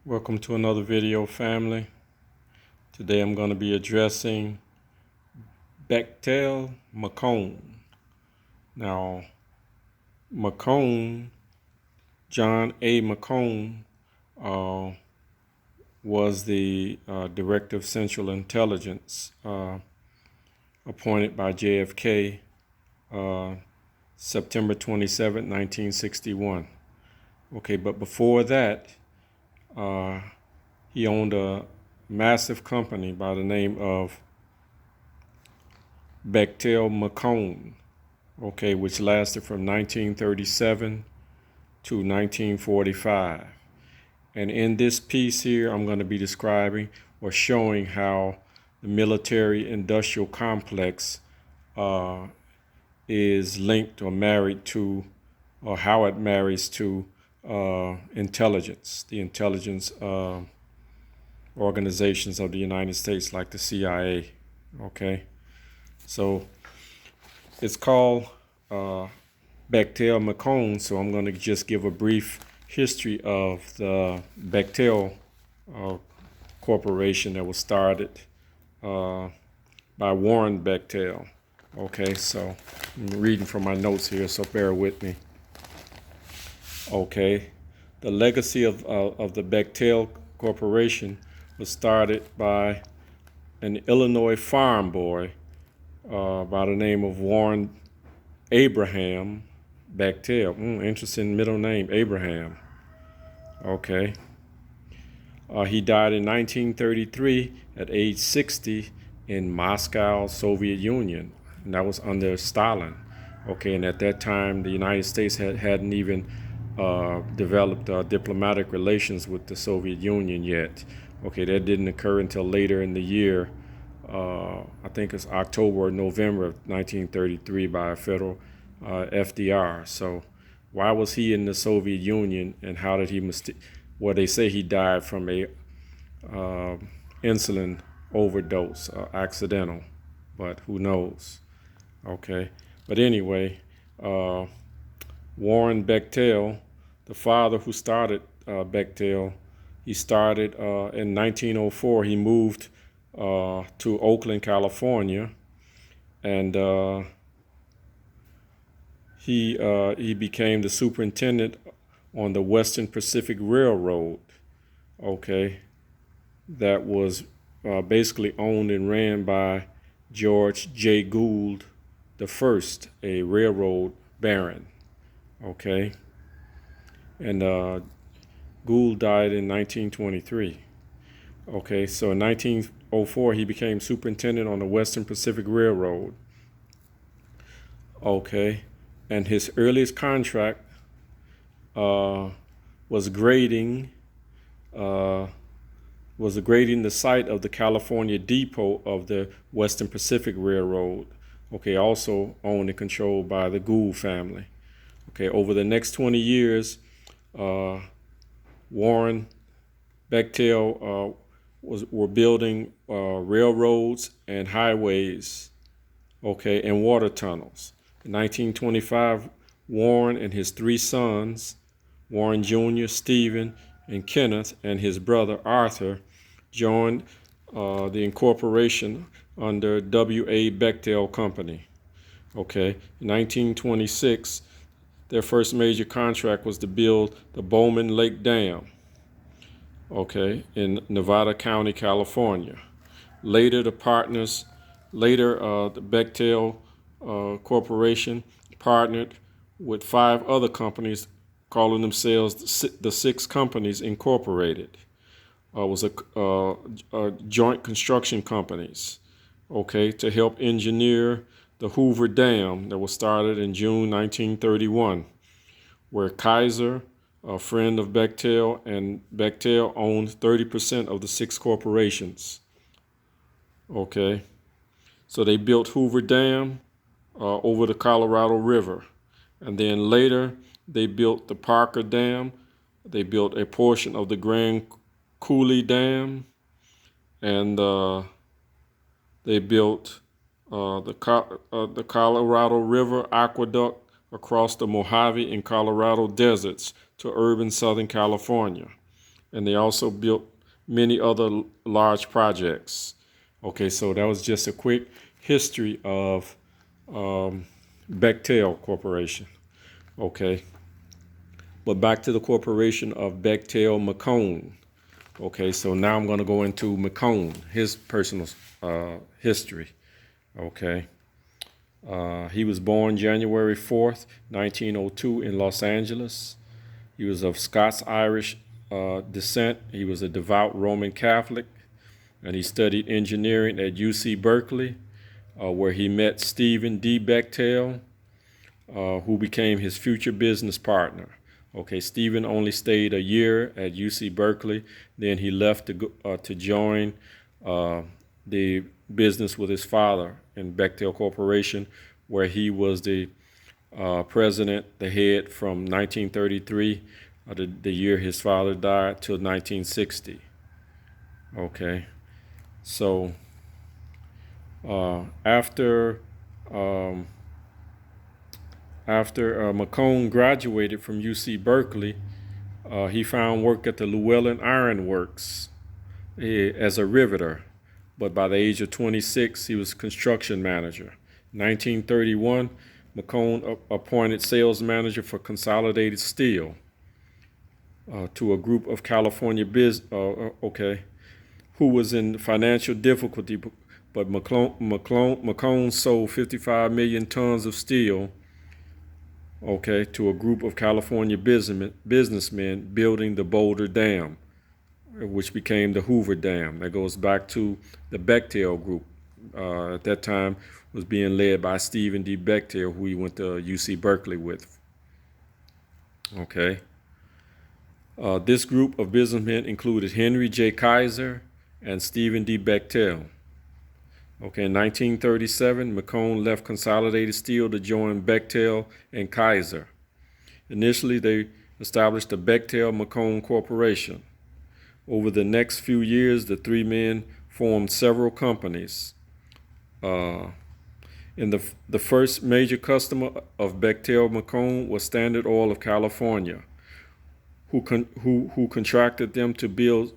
Welcome to another video, family. Today I'm going to be addressing Bechtel-McCone. Now, McCone, John A. McCone, was the Director of Central Intelligence appointed by JFK September 27, 1961. Okay, but before that, he owned a massive company by the name of Bechtel-McCone, okay, which lasted from 1937 to 1945. And in this piece here, I'm going to be describing or showing how the military-industrial complex is linked or married to, or how it marries to intelligence, the intelligence organizations of the United States, like the CIA. Okay, so it's called Bechtel-McCone. So I'm going to just give a brief history of the Bechtel Corporation that was started by Warren Bechtel. Okay, so I'm reading from my notes here, so bear with me. Okay, the legacy of the Bechtel Corporation was started by an Illinois farm boy by the name of Warren Abraham Bechtel. Interesting middle name, Abraham. Okay. He died in 1933 at age 60 in Moscow, Soviet Union, and that was under Stalin. Okay, and at that time, the United States hadn't even developed diplomatic relations with the Soviet Union yet. Okay, that didn't occur until later in the year. I think it's October or November of 1933 by a federal FDR. So why was he in the Soviet Union, and how did he well, they say he died from a insulin overdose, accidental, but who knows? Okay, but anyway, Warren Bechtel, the father who started Bechtel, he started in 1904. He moved to Oakland, California, and he became the superintendent on the Western Pacific Railroad. Okay, that was basically owned and ran by George J. Gould the First, a railroad baron. Okay, and Gould died in 1923. Okay, so in 1904 he became superintendent on the Western Pacific Railroad. Okay, and his earliest contract was grading the site of the California depot of the Western Pacific Railroad. Okay, also owned and controlled by the Gould family. Okay, over the next 20 years, Warren Bechtel were building railroads and highways, okay, and water tunnels. In 1925, Warren and his three sons, Warren Jr., Stephen, and Kenneth, and his brother Arthur, joined the incorporation under W.A. Bechtel Company. Okay, in 1926, their first major contract was to build the Bowman Lake Dam, okay, in Nevada County, California. Later, the Bechtel Corporation partnered with 5 other companies, calling themselves the Six Companies Incorporated. Was a joint construction companies, okay, to help engineer the Hoover Dam that was started in June 1931, where Kaiser, a friend of Bechtel, and Bechtel owned 30% of the 6 corporations. Okay, so they built Hoover Dam over the Colorado River, and then later they built the Parker Dam. They built a portion of the Grand Coulee Dam, and they built the Colorado River Aqueduct across the Mojave and Colorado deserts to urban Southern California. and they also built many other large projects. Okay, so that was just a quick history of Bechtel Corporation. Okay, but back to the corporation of Bechtel-McCone. Okay, so now I'm going to go into McCone, his personal history. Okay, he was born January 4th, 1902 in Los Angeles. He was of Scots-Irish descent. He was a devout Roman Catholic, and he studied engineering at UC Berkeley, where he met Stephen D. Bechtel, who became his future business partner. Okay, Stephen only stayed a year at UC Berkeley. Then he left to join the business with his father in Bechtel Corporation, where he was the president, the head from 1933, the year his father died, till 1960. Okay, so after McCone graduated from UC Berkeley, he found work at the Llewellyn Iron Works as a riveter, but by the age of 26, he was construction manager. 1931, McCone appointed sales manager for Consolidated Steel to a group of California who was in financial difficulty, but McCone sold 55 million tons of steel, to a group of California businessmen building the Boulder Dam, which became the Hoover Dam. That goes back to the Bechtel group. At that time was being led by Stephen D. Bechtel, who he went to UC Berkeley with. Okay. This group of businessmen included Henry J. Kaiser and Stephen D. Bechtel. Okay, in 1937, McCone left Consolidated Steel to join Bechtel and Kaiser. Initially, they established the Bechtel-McCone Corporation. Over the next few years, the three men formed several companies. The first major customer of Bechtel-McCone was Standard Oil of California, who contracted them to build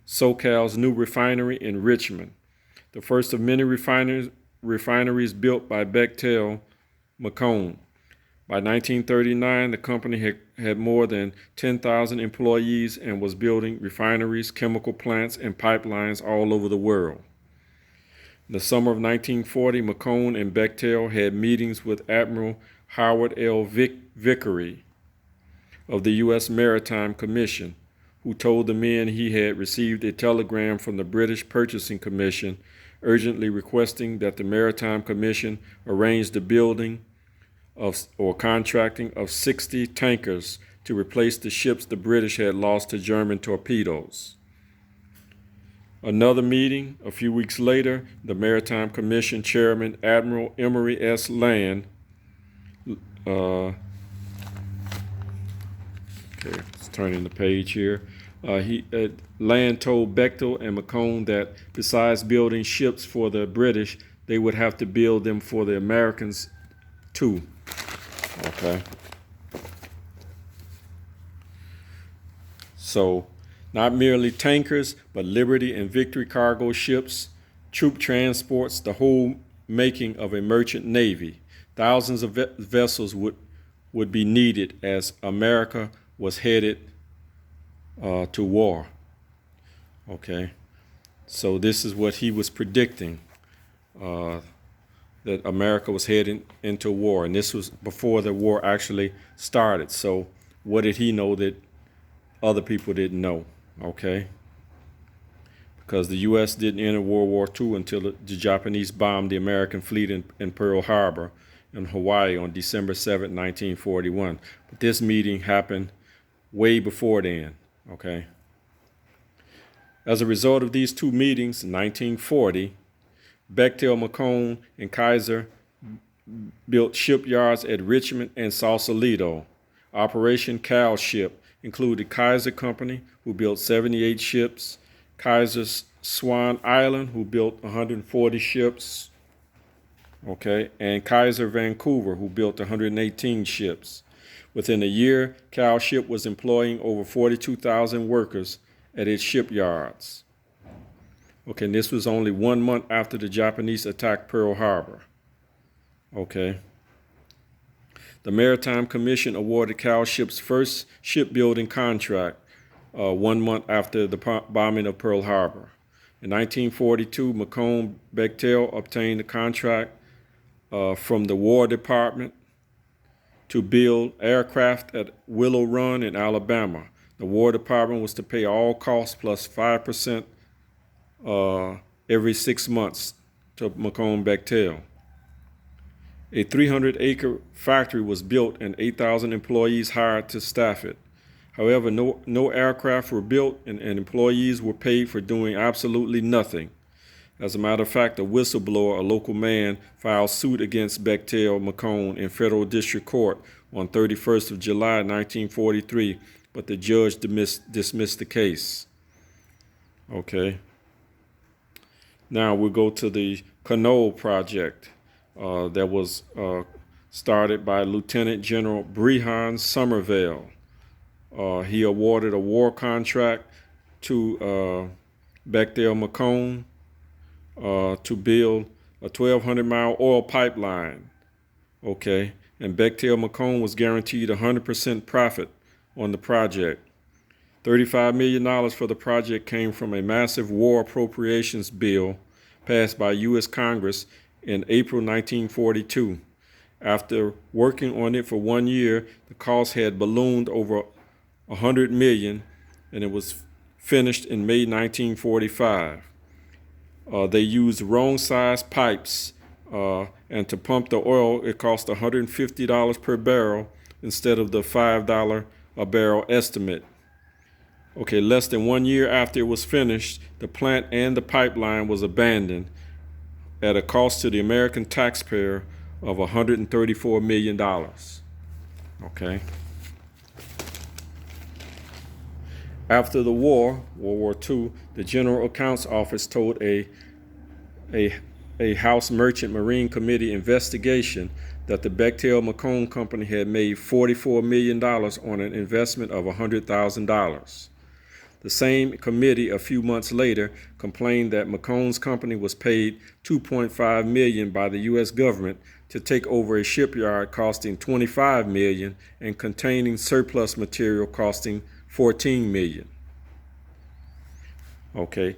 SoCal's new refinery in Richmond, the first of many refineries built by Bechtel-McCone. By 1939, the company had more than 10,000 employees and was building refineries, chemical plants, and pipelines all over the world. In the summer of 1940, McCone and Bechtel had meetings with Admiral Howard L. Vickery of the U.S. Maritime Commission, who told the men he had received a telegram from the British Purchasing Commission urgently requesting that the Maritime Commission arrange the building or contracting of 60 tankers to replace the ships the British had lost to German torpedoes. Another meeting, a few weeks later, the Maritime Commission Chairman Admiral Emory S. Land turning the page here. Land told Bechtel and McCone that besides building ships for the British, they would have to build them for the Americans too. Okay. So, not merely tankers, but Liberty and Victory cargo ships, troop transports, the whole making of a merchant navy. Thousands of vessels would be needed as America was headed to war. Okay, so this is what he was predicting, that America was heading into war, and this was before the war actually started. So what did he know that other people didn't know? Okay, because the U.S. didn't enter World War II until the Japanese bombed the American fleet in Pearl Harbor in Hawaii on December 7, 1941. But this meeting happened way before then. Okay. As a result of these two meetings in 1940, Bechtel-McCone and Kaiser built shipyards at Richmond and Sausalito. Operation Cow Ship included Kaiser Company, who built 78 ships, Kaiser's Swan Island, who built 140 ships, and Kaiser Vancouver, who built 118 ships. Within a year, Cal Ship was employing over 42,000 workers at its shipyards. Okay, and this was only 1 month after the Japanese attacked Pearl Harbor. Okay. The Maritime Commission awarded Cal Ship's first shipbuilding contract 1 month after the bombing of Pearl Harbor. In 1942, McCone Bechtel obtained a contract from the War Department to build aircraft at Willow Run in Alabama. The War Department was to pay all costs plus 5% every 6 months to McCone Bechtel. A 300-acre factory was built and 8,000 employees hired to staff it. However, no aircraft were built and employees were paid for doing absolutely nothing. As a matter of fact, a whistleblower, a local man, filed suit against Bechtel-McCone in federal district court on 31st of July 1943, but the judge dismissed the case. Okay. Now we'll go to the Canoe project that was started by Lieutenant General Brehan Somerville. He awarded a war contract to Bechtel-McCone to build a 1,200-mile oil pipeline. Okay, and Bechtel-McCone was guaranteed 100% profit on the project. $35 million for the project came from a massive war appropriations bill passed by U.S. Congress in April 1942. After working on it for 1 year, the cost had ballooned over $100 million, and it was finished in May 1945. They used wrong-sized pipes, and to pump the oil, it cost $150 per barrel instead of the $5 a barrel estimate. Okay, less than 1 year after it was finished, the plant and the pipeline was abandoned at a cost to the American taxpayer of $134 million. Okay. After the war, World War II, the General Accounts Office told a House Merchant Marine Committee investigation that the Bechtel-McCone Company had made $44 million on an investment of $100,000. The same committee a few months later complained that McCone's company was paid $2.5 million by the U.S. government to take over a shipyard costing $25 million and containing surplus material costing $14 million. Okay.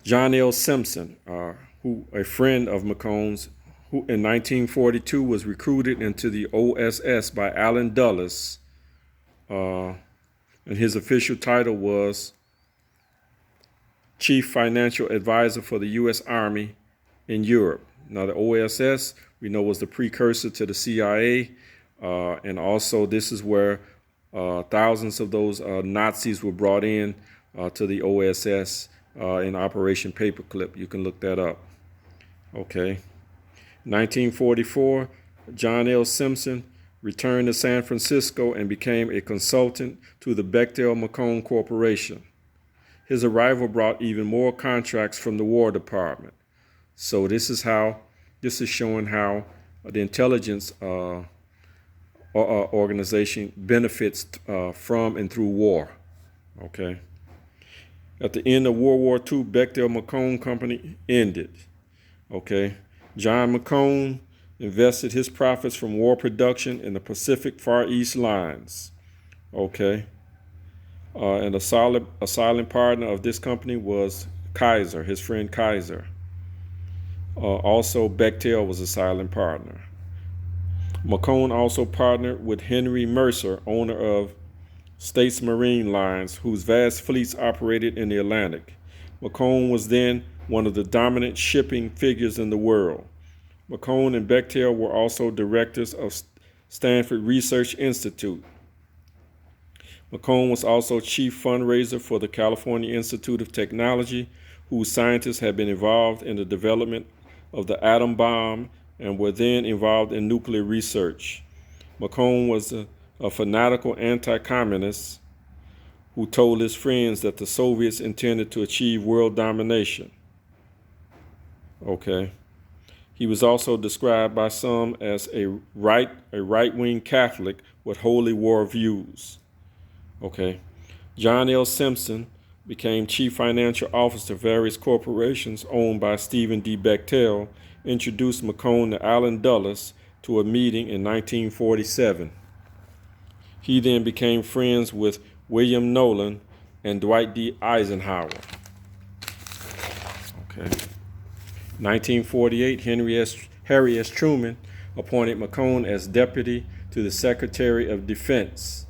John L. Simpson, a friend of McCone's, who in 1942 was recruited into the OSS by Allen Dulles, and his official title was Chief Financial Advisor for the U.S. Army in Europe. Now, the OSS, we know, was the precursor to the CIA, and also this is where thousands of those Nazis were brought in to the OSS in Operation Paperclip. You can look that up. Okay. 1944, John L. Simpson returned to San Francisco and became a consultant to the Bechtel-McCone Corporation. His arrival brought even more contracts from the War Department. So this is showing how the intelligence organization benefits from and through war. Okay. At the end of World War II, Bechtel-McCone Company ended. Okay. John McCone invested his profits from war production in the Pacific Far East lines. Okay. And a silent partner of this company was Kaiser, his friend Kaiser. Also, Bechtel was a silent partner. McCone also partnered with Henry Mercer, owner of States Marine Lines, whose vast fleets operated in the Atlantic. McCone was then one of the dominant shipping figures in the world. McCone and Bechtel were also directors of Stanford Research Institute. McCone was also chief fundraiser for the California Institute of Technology, whose scientists had been involved in the development of the atom bomb and were then involved in nuclear research. McCone was a fanatical anti-communist who told his friends that the Soviets intended to achieve world domination. Okay. He was also described by some as a right-wing Catholic with holy war views. Okay. John L. Simpson became chief financial officer of various corporations owned by Stephen D. Bechtel, introduced McCone to Allen Dulles to a meeting in 1947. He then became friends with William Nolan and Dwight D. Eisenhower. Okay. 1948, Harry S. Truman appointed McCone as deputy to the Secretary of Defense.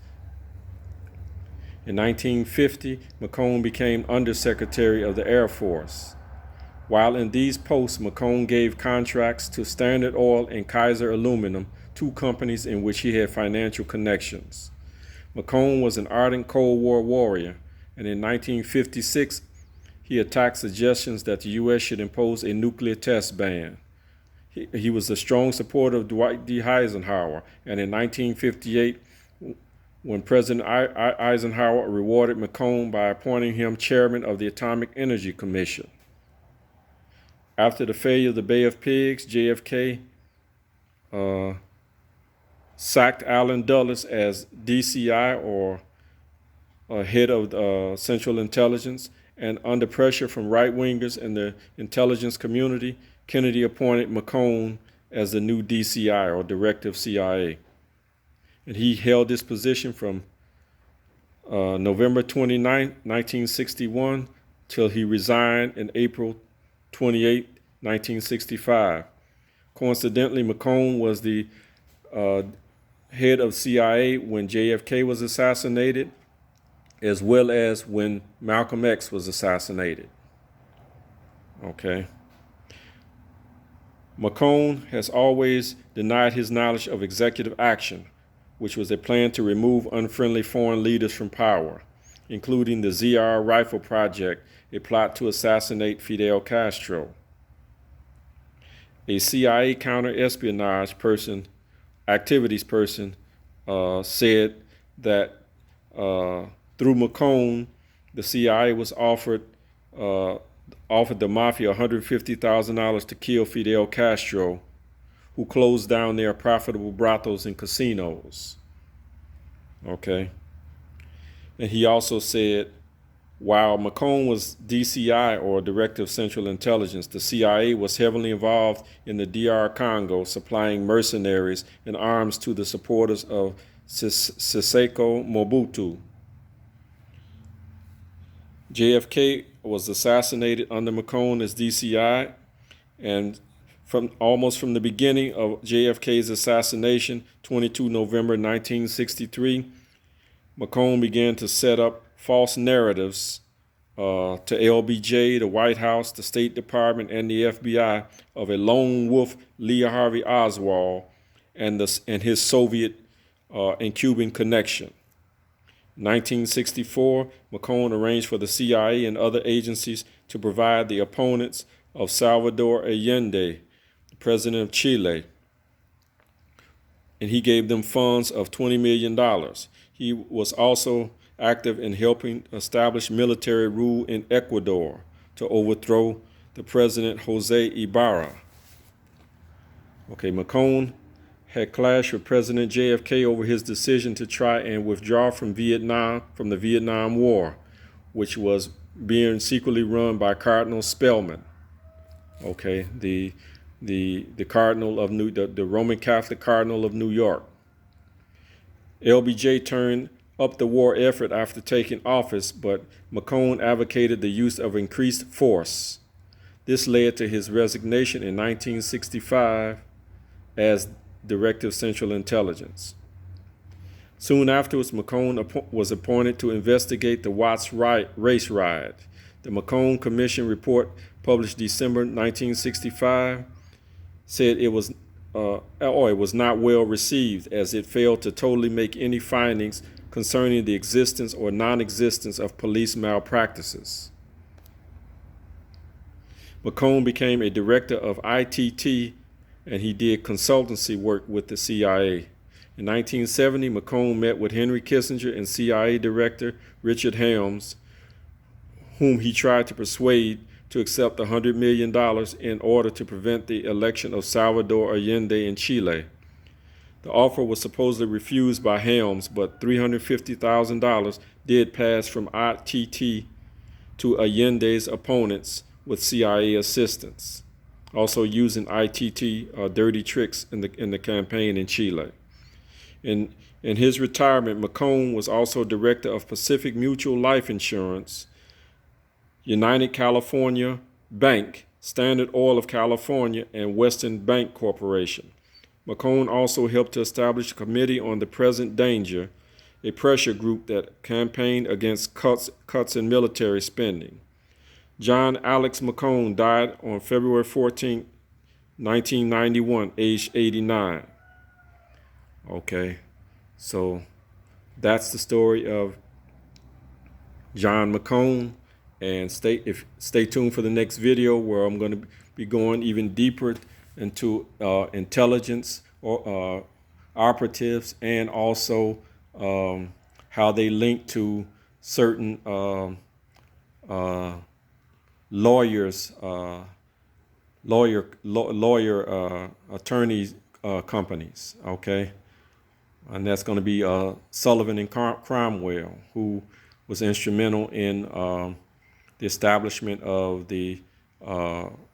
In 1950, McCone became Undersecretary of the Air Force. While in these posts, McCone gave contracts to Standard Oil and Kaiser Aluminum, two companies in which he had financial connections. McCone was an ardent Cold War warrior, and in 1956, he attacked suggestions that the U.S. should impose a nuclear test ban. He was a strong supporter of Dwight D. Eisenhower, and in 1958, when President Eisenhower rewarded McCone by appointing him chairman of the Atomic Energy Commission. After the failure of the Bay of Pigs, JFK sacked Allen Dulles as DCI, or head of Central Intelligence, and under pressure from right-wingers in the intelligence community, Kennedy appointed McCone as the new DCI, or Director of CIA. And he held this position from November 29, 1961, till he resigned in April 28, 1965. Coincidentally, McCone was the head of CIA when JFK was assassinated, as well as when Malcolm X was assassinated. Okay. McCone has always denied his knowledge of executive action, which was a plan to remove unfriendly foreign leaders from power, including the ZR Rifle Project, a plot to assassinate Fidel Castro. A CIA counter-espionage activities person, said that through McCone, the CIA was offered the mafia $150,000 to kill Fidel Castro, who closed down their profitable brothels and casinos. Okay. And he also said, while McCone was DCI, or Director of Central Intelligence, the CIA was heavily involved in the DR Congo, supplying mercenaries and arms to the supporters of Siseko Mobutu. JFK was assassinated under McCone as DCI, and almost from the beginning of JFK's assassination, 22 November 1963, McCone began to set up false narratives to LBJ, the White House, the State Department, and the FBI of a lone wolf Lee Harvey Oswald and his Soviet and Cuban connection. In 1964, McCone arranged for the CIA and other agencies to provide the opponents of Salvador Allende, the president of Chile, and he gave them funds of $20 million. He was also active in helping establish military rule in Ecuador to overthrow the president Jose Ibarra. Okay, McCone had clashed with President JFK over his decision to try and withdraw from the Vietnam War, which was being secretly run by Cardinal Spellman. Okay, the Cardinal of the Roman Catholic Cardinal of New York. LBJ turned up the war effort after taking office, but McCone advocated the use of increased force. This led to his resignation in 1965 as Director of Central Intelligence. Soon afterwards, McCone was appointed to investigate the Watts race riot. The McCone Commission report, published December 1965, said it was not well received, as it failed to totally make any findings concerning the existence or non-existence of police malpractices. McCone became a director of ITT, and he did consultancy work with the CIA. In 1970, McCone met with Henry Kissinger and CIA Director Richard Helms, whom he tried to persuade to accept $100 million in order to prevent the election of Salvador Allende in Chile. The offer was supposedly refused by Helms, but $350,000 did pass from ITT to Allende's opponents with CIA assistance, also using ITT dirty tricks in the campaign in Chile. In his retirement, McCone was also director of Pacific Mutual Life Insurance, United California Bank, Standard Oil of California, and Western Bank Corporation. McCone also helped to establish a Committee on the Present Danger, a pressure group that campaigned against cuts in military spending. John Alex McCone died on February 14, 1991, aged 89. Okay, so that's the story of John McCone, and stay tuned for the next video where I'm going to be going even deeper into intelligence or operatives, and also how they link to certain lawyers, attorneys companies. Okay, and that's going to be Sullivan and Cromwell, who was instrumental in the establishment of the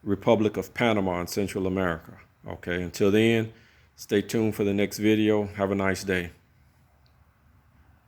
Republic of Panama in Central America. Okay, until then, stay tuned for the next video. Have a nice day.